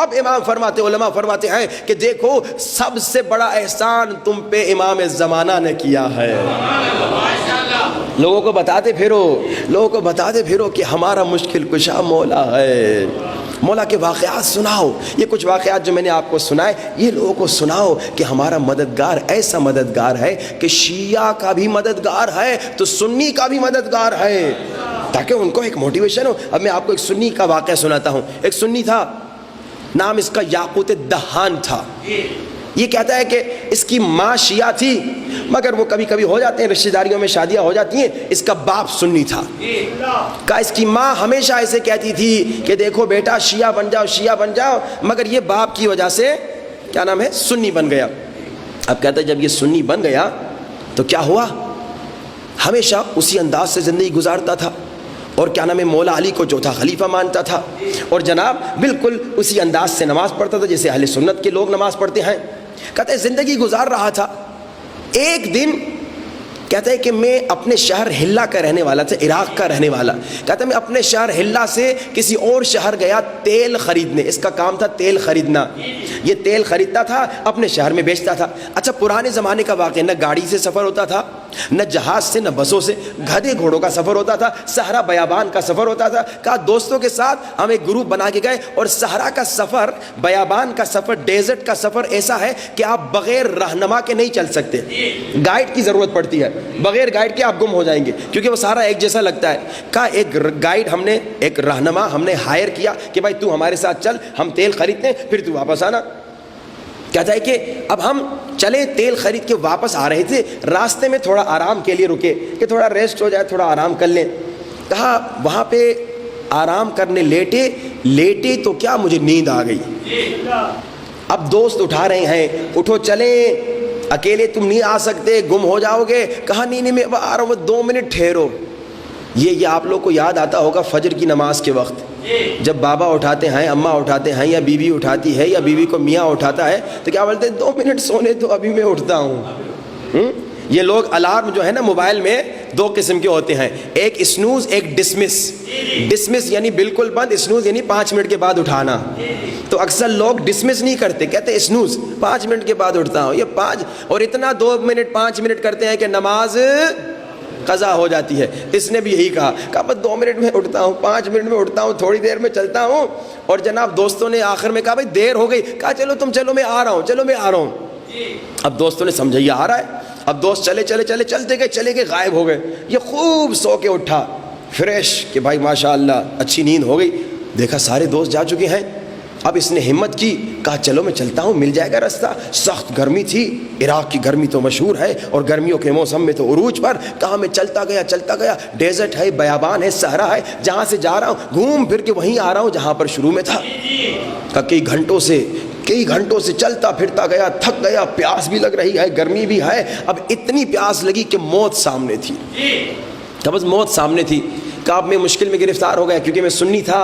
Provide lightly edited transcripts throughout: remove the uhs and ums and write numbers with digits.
اب امام فرماتے، علماء فرماتے ہیں کہ دیکھو سب سے بڑا احسان تم پہ امام زمانہ نے کیا ہے۔ لوگوں کو بتاتے پھرو، لوگوں کو بتاتے پھرو کہ ہمارا مشکل کشا مولا ہے۔ مولا کے واقعات سناؤ، یہ کچھ واقعات جو میں نے آپ کو سنائے یہ لوگوں کو سناؤ کہ ہمارا مددگار ایسا مددگار ہے کہ شیعہ کا بھی مددگار ہے تو سنی کا بھی مددگار ہے، تاکہ ان کو ایک موٹیویشن ہو۔ اب میں آپ کو ایک سنی کا واقعہ سناتا ہوں۔ ایک سنی تھا، نام اس کا یاقوت دہان تھا۔ یہ کہتا ہے کہ اس کی ماں شیعہ تھی، مگر وہ کبھی کبھی ہو جاتے ہیں رشتہ داریوں میں شادیاں ہو جاتی ہیں، اس کا باپ سنی تھا۔ کہا اس کی ماں ہمیشہ ایسے کہتی تھی کہ دیکھو بیٹا شیعہ بن جاؤ، شیعہ بن جاؤ، مگر یہ باپ کی وجہ سے کیا نام ہے سنی بن گیا۔ اب کہتا ہے جب یہ سنی بن گیا تو کیا ہوا، ہمیشہ اسی انداز سے زندگی گزارتا تھا، اور کیا نام ہے مولا علی کو جو تھا خلیفہ مانتا تھا، اور جناب بالکل اسی انداز سے نماز پڑھتا تھا جیسے اہل سنت کے لوگ نماز پڑھتے ہیں۔ کہتے ہیں زندگی گزار رہا تھا، ایک دن کہتا ہے کہ میں اپنے شہر ہلا کا رہنے والا تھا، عراق کا رہنے والا۔ کہتا ہے میں اپنے شہر ہلا سے کسی اور شہر گیا تیل خریدنے، اس کا کام تھا تیل خریدنا، یہ تیل خریدتا تھا اپنے شہر میں بیچتا تھا۔ اچھا پرانے زمانے کا واقعہ، نہ گاڑی سے سفر ہوتا تھا، نہ جہاز سے، نہ بسوں سے، گدھے گھوڑوں کا سفر ہوتا تھا، صحرا بیابان کا سفر ہوتا تھا۔ کہا دوستوں کے ساتھ ہم ایک گروپ بنا کے گئے، اور صحرا کا سفر، بیابان کا سفر، ڈیزرٹ کا سفر ایسا ہے کہ آپ بغیر رہنما کے نہیں چل سکتے، گائیڈ کی ضرورت پڑتی ہے، بغیر گائیڈ کے آپ گم ہو جائیں گے کیونکہ وہ سارا ایک جیسا لگتا ہے۔ کہا ایک گائیڈ ہم نے، ایک رہنما ہم نے ہائر کیا کہ بھائی تو ہمارے ساتھ چل، ہم تیل خریدتے ہیں پھر تو واپس آنا۔ کہتا ہے کہ اب ہم چلے تیل خرید کے واپس آ رہے تھے، راستے میں تھوڑا آرام کے لیے رکے کہ تھوڑا ریسٹ ہو جائے، تھوڑا آرام کر لیں۔ کہا وہاں پہ آرام کرنے لیٹے تو کیا مجھے نیند آ گئی۔ اب دوست اٹھا رہے ہیں اٹھو چلیں، اکیلے تم نہیں آ سکتے، گم ہو جاؤ گے۔ کہا نہیں میں آ رہا ہوں، 2 منٹ ٹھہرو۔ یہ آپ لوگ کو یاد آتا ہوگا فجر کی نماز کے وقت جب بابا اٹھاتے ہیں، اماں اٹھاتے ہیں، یا بیوی اٹھاتی ہے، یا بیوی کو میاں اٹھاتا ہے تو کیا بولتے ہیں 2 منٹ سونے تو ابھی میں اٹھتا ہوں۔ یہ لوگ الارم جو ہے نا موبائل میں 2 قسم کے ہوتے ہیں، ایک اسنوز ایک ڈسمس۔ ڈسمس یعنی بالکل بند، اسنوز یعنی 5 منٹ کے بعد اٹھانا۔ تو اکثر لوگ ڈسمس نہیں کرتے، کہتے اسنوز 5 منٹ کے بعد اٹھتا ہوں، یہ 5 اور اتنا 2 منٹ 5 منٹ کرتے ہیں کہ نماز قضا ہو جاتی ہے۔ اس نے بھی یہی کہا بس 2 منٹ میں اٹھتا ہوں، 5 منٹ میں اٹھتا ہوں، تھوڑی دیر میں چلتا ہوں۔ اور جناب دوستوں نے آخر میں کہا بھائی دیر ہو گئی، کہا چلو تم چلو میں آ رہا ہوں، چلو میں آ رہا ہوں۔ اب دوستوں نے سمجھا یہ آ رہا ہے، اب دوست چلے گئے غائب ہو گئے۔ یہ خوب سو کے اٹھا فریش کہ بھائی ماشاءاللہ اچھی نیند ہو گئی، دیکھا سارے دوست جا چکے ہیں۔ اب اس نے ہمت کی، کہا چلو میں چلتا ہوں، مل جائے گا راستہ۔ سخت گرمی تھی، عراق کی گرمی تو مشہور ہے، اور گرمیوں کے موسم میں تو عروج پر۔ کہا میں چلتا گیا، ڈیزرٹ ہے، بیابان ہے، صحرا ہے، جہاں سے جا رہا ہوں گھوم پھر کے وہیں آ رہا ہوں جہاں پر شروع میں تھا۔ کہا کئی گھنٹوں سے چلتا پھرتا گیا، تھک گیا، پیاس بھی لگ رہی ہے، گرمی بھی ہے۔ اب اتنی پیاس لگی کہ موت سامنے تھی، بس موت سامنے تھی۔ کہا اب میں مشکل میں گرفتار ہو گیا، کیونکہ میں سنی تھا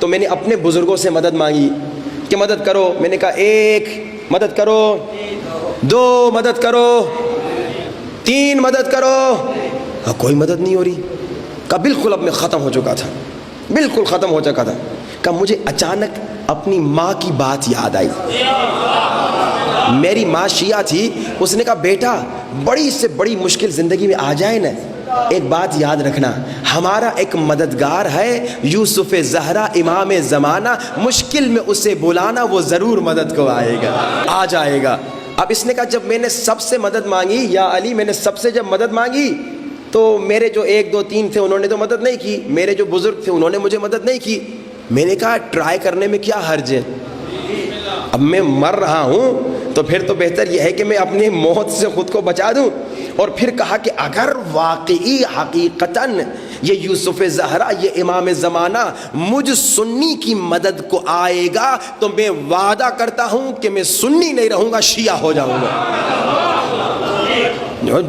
تو میں نے اپنے بزرگوں سے مدد مانگی کہ مدد کرو۔ میں نے کہا 1 مدد کرو، 2 مدد کرو، 3 مدد کرو، کوئی مدد نہیں ہو رہی۔ کہا بالکل اب میں ختم ہو چکا تھا، بالکل ختم ہو چکا تھا۔ کہا مجھے اچانک اپنی ماں کی بات یاد آئی۔ میری ماں شیعہ تھی، اس نے کہا بیٹا بڑی سے بڑی مشکل زندگی میں آ جائے نا، ایک بات یاد رکھنا، ہمارا ایک مددگار ہے یوسف زہرا امام زمانہ، مشکل میں اسے بلانا وہ ضرور مدد کو آئے گا، آ جائے گا۔ اب اس نے کہا جب میں نے سب سے مدد مانگی، یا علی میں نے سب سے جب مدد مانگی تو میرے جو 1 2 3 تھے انہوں نے تو مدد نہیں کی، میرے جو بزرگ تھے انہوں نے مجھے مدد نہیں کی۔ میں نے کہا ٹرائی کرنے میں کیا حرج ہے، اب میں مر رہا ہوں تو پھر تو بہتر یہ ہے کہ میں اپنی موت سے خود کو بچا دوں۔ اور پھر کہا کہ اگر واقعی حقیقتاً یہ یوسف زہرا، یہ امام زمانہ مجھ سنی کی مدد کو آئے گا تو میں وعدہ کرتا ہوں کہ میں سنی نہیں رہوں گا، شیعہ ہو جاؤں گا۔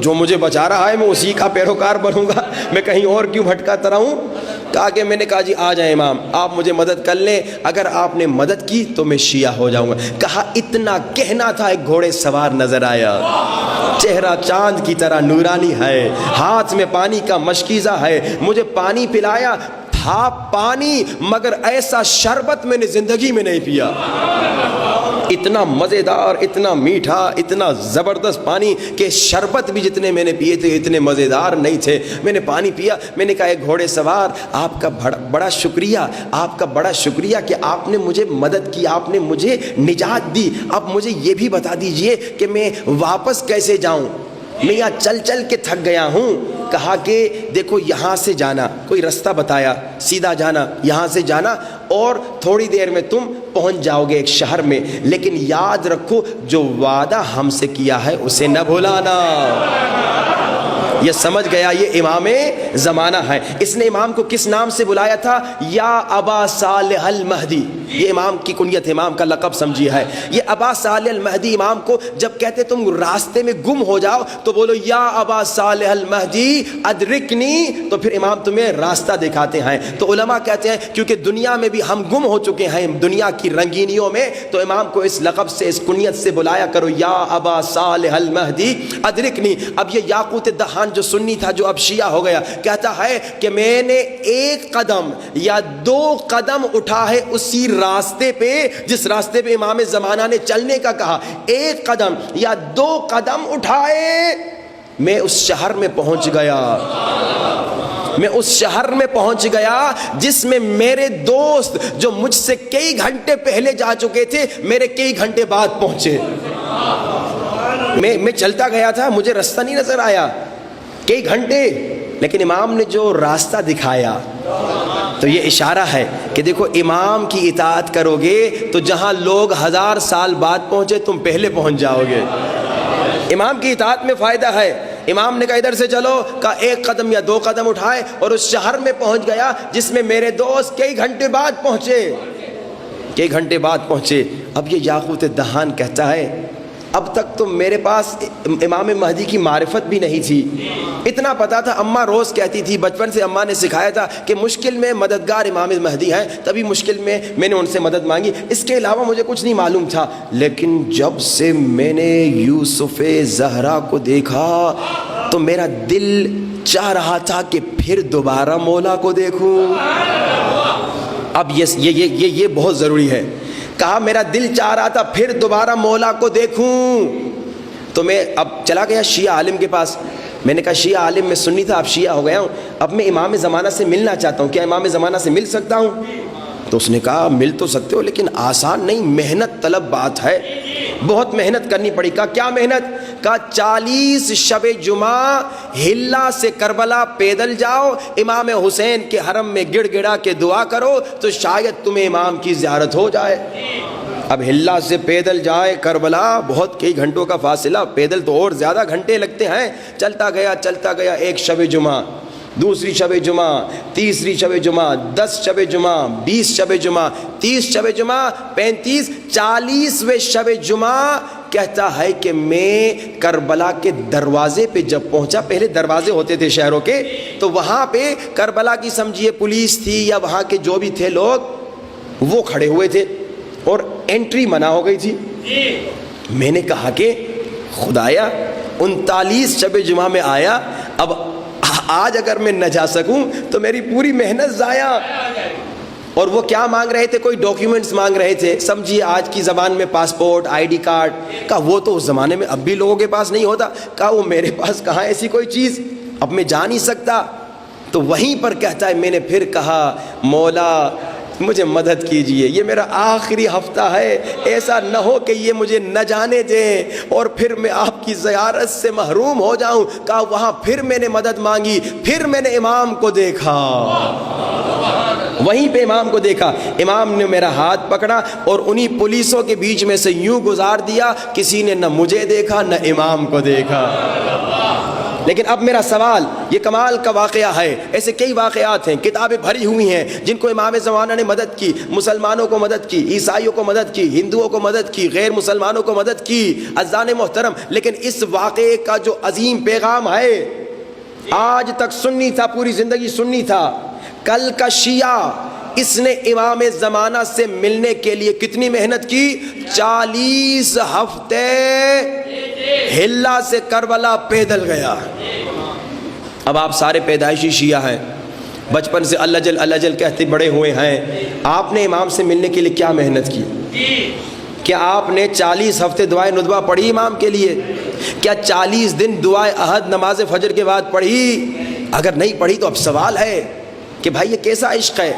جو مجھے بچا رہا ہے میں اسی کا پیروکار بنوں گا، میں کہیں اور کیوں بھٹکاتا رہوں۔ کہا کہ میں نے کہا جی آ جائیں امام، آپ مجھے مدد کر لیں، اگر آپ نے مدد کی تو میں شیعہ ہو جاؤں گا۔ کہا اتنا کہنا تھا ایک گھوڑے سوار نظر آیا، چہرہ چاند کی طرح نورانی ہے، ہاتھ میں پانی کا مشکیزہ ہے، مجھے پانی پلایا، تھا پانی مگر ایسا شربت میں نے زندگی میں نہیں پیا. اتنا مزیدار، اتنا میٹھا، اتنا زبردست پانی کہ شربت بھی جتنے میں نے پیے تھے اتنے مزیدار نہیں تھے. میں نے پانی پیا. میں نے کہا ایک گھوڑے سوار، آپ کا بڑا شکریہ، آپ کا بڑا شکریہ کہ آپ نے مجھے مدد کی، آپ نے مجھے نجات دی. اب مجھے یہ بھی بتا دیجئے کہ میں واپس کیسے جاؤں، میں یہاں چل چل کے تھک گیا ہوں. کہا کہ دیکھو یہاں سے جانا، کوئی رستہ بتایا، سیدھا جانا، یہاں سے جانا اور تھوڑی دیر میں تم پہنچ جاؤ گے ایک شہر میں، لیکن یاد رکھو جو وعدہ ہم سے کیا ہے اسے نہ بھولانا. یہ سمجھ گیا یہ امام زمانہ ہے. اس نے امام کو کس نام سے بلایا تھا؟ یا ابا صالح المہدی. یہ امام کی کنیت، امام کا لقب سمجھیے ہے. یہ ابا صالح المہدی امام کو جب کہتے تم راستے میں گم ہو جاؤ تو بولو یا ابا صالح المہدی ادرکنی، تو پھر امام تمہیں راستہ دکھاتے ہیں. تو علماء کہتے ہیں کیونکہ دنیا میں بھی ہم گم ہو چکے ہیں دنیا کی رنگینیوں میں، تو امام کو اس لقب سے، اس کنیت سے بلایا کرو، یا ابا صالح المہدی ادرکنی. اب یہ یاقوت دہان جو سنی تھا، جو اب شیعہ ہو گیا، کہتا ہے کہ میں نے ایک قدم یا دو قدم اٹھا ہے اسی راستے پہ جس راستے پہ امام زمانہ نے چلنے کا کہا. ایک قدم یا دو قدم اٹھائے میں اس شہر میں پہنچ گیا، میں اس شہر میں پہنچ گیا جس میں میرے دوست جو مجھ سے کئی گھنٹے پہلے جا چکے تھے میرے کئی گھنٹے بعد پہنچے. میں چلتا گیا تھا، مجھے راستہ نہیں نظر آیا کئی گھنٹے، لیکن امام نے جو راستہ دکھایا. تو یہ اشارہ ہے کہ دیکھو امام کی اطاعت کرو گے تو جہاں لوگ 1000 سال بعد پہنچے تم پہلے پہنچ جاؤ گے. امام کی اطاعت میں فائدہ ہے. امام نے کہا ادھر سے چلو، کہا ایک قدم یا دو قدم اٹھائے اور اس شہر میں پہنچ گیا جس میں میرے دوست کئی گھنٹے بعد پہنچے، کئی گھنٹے بعد پہنچے. اب یہ یاقوت دہان کہتا ہے اب تک تو میرے پاس امام مہدی کی معرفت بھی نہیں تھی. اتنا پتا تھا، اماں روز کہتی تھی، بچپن سے اماں نے سکھایا تھا کہ مشکل میں مددگار امام مہدی ہیں، تبھی مشکل میں میں نے ان سے مدد مانگی، اس کے علاوہ مجھے کچھ نہیں معلوم تھا. لیکن جب سے میں نے یوسف زہرا کو دیکھا تو میرا دل چاہ رہا تھا کہ پھر دوبارہ مولا کو دیکھوں. اب یہ بہت ضروری ہے. کہا میرا دل چاہ رہا تھا پھر دوبارہ مولا کو دیکھوں. تو میں اب چلا گیا شیعہ عالم کے پاس. میں نے کہا شیعہ عالم میں سنی تھا، اب شیعہ ہو گیا ہوں، اب میں امام زمانہ سے ملنا چاہتا ہوں، کیا امام زمانہ سے مل سکتا ہوں؟ تو اس نے کہا مل تو سکتے ہو لیکن آسان نہیں، محنت طلب بات ہے، بہت محنت کرنی پڑی. کہا کیا محنت؟ کہا 40 شب جمعہ ہلا سے کربلا پیدل جاؤ، امام حسین کے حرم میں گڑ گڑا کے دعا کرو تو شاید تمہیں امام کی زیارت ہو جائے. اب ہلا سے پیدل جائے کربلا، بہت کئی گھنٹوں کا فاصلہ، پیدل تو اور زیادہ گھنٹے لگتے ہیں. چلتا گیا ایک شب جمعہ، دوسری شب جمعہ، تیسری شب جمعہ، 10 شب جمعہ، 20 شب جمعہ، 30 شب جمعہ، 35، 40ویں شب جمعہ کہتا ہے کہ میں کربلا کے دروازے پہ جب پہنچا، پہلے دروازے ہوتے تھے شہروں کے، تو وہاں پہ کربلا کی سمجھیے پولیس تھی یا وہاں کے جو بھی تھے لوگ وہ کھڑے ہوئے تھے اور انٹری منع ہو گئی تھی. میں نے کہا کہ خدایا 39 شب جمعہ میں آیا، اب آج اگر میں نہ جا سکوں تو میری پوری محنت ضائع. اور وہ کیا مانگ رہے تھے؟ کوئی ڈاکیومنٹس مانگ رہے تھے، سمجھیے آج کی زبان میں پاسپورٹ، ID کارڈ. کہا وہ تو اس زمانے میں اب بھی لوگوں کے پاس نہیں ہوتا. کہا وہ میرے پاس کہاں ایسی کوئی چیز، اب میں جا نہیں سکتا. تو وہیں پر کہتا ہے میں نے پھر کہا مولا مجھے مدد کیجئے، یہ میرا آخری ہفتہ ہے، ایسا نہ ہو کہ یہ مجھے نہ جانے دیں اور پھر میں آپ کی زیارت سے محروم ہو جاؤں. کہا وہاں پھر میں نے مدد مانگی، پھر میں نے امام کو دیکھا، وہیں پہ امام کو دیکھا. امام نے میرا ہاتھ پکڑا اور انہی پولیسوں کے بیچ میں سے یوں گزار دیا، کسی نے نہ مجھے دیکھا نہ امام کو دیکھا. لیکن اب میرا سوال، یہ کمال کا واقعہ ہے، ایسے کئی واقعات ہیں، کتابیں بھری ہوئی ہیں جن کو امام زمانہ نے مدد کی، مسلمانوں کو مدد کی، عیسائیوں کو مدد کی، ہندوؤں کو مدد کی، غیر مسلمانوں کو مدد کی. عزیزان محترم، لیکن اس واقعے کا جو عظیم پیغام ہے، آج تک سنی تھا، پوری زندگی سنی تھا، کل کا شیعہ اس نے امام زمانہ سے ملنے کے لیے کتنی محنت کی؟ 40 ہفتے ہلا سے کربلا پیدل گیا. اب آپ سارے پیدائشی شیعہ ہیں، بچپن سے اللہ جل اللہ جل کہتے بڑے ہوئے ہیں، آپ نے امام سے ملنے کے لیے کیا محنت کی؟ کیا آپ نے 40 ہفتے دعائے ندوہ پڑھی امام کے لیے؟ کیا 40 دن دعائے احد نماز فجر کے بعد پڑھی؟ اگر نہیں پڑھی تو اب سوال ہے کہ بھائی یہ کیسا عشق ہے؟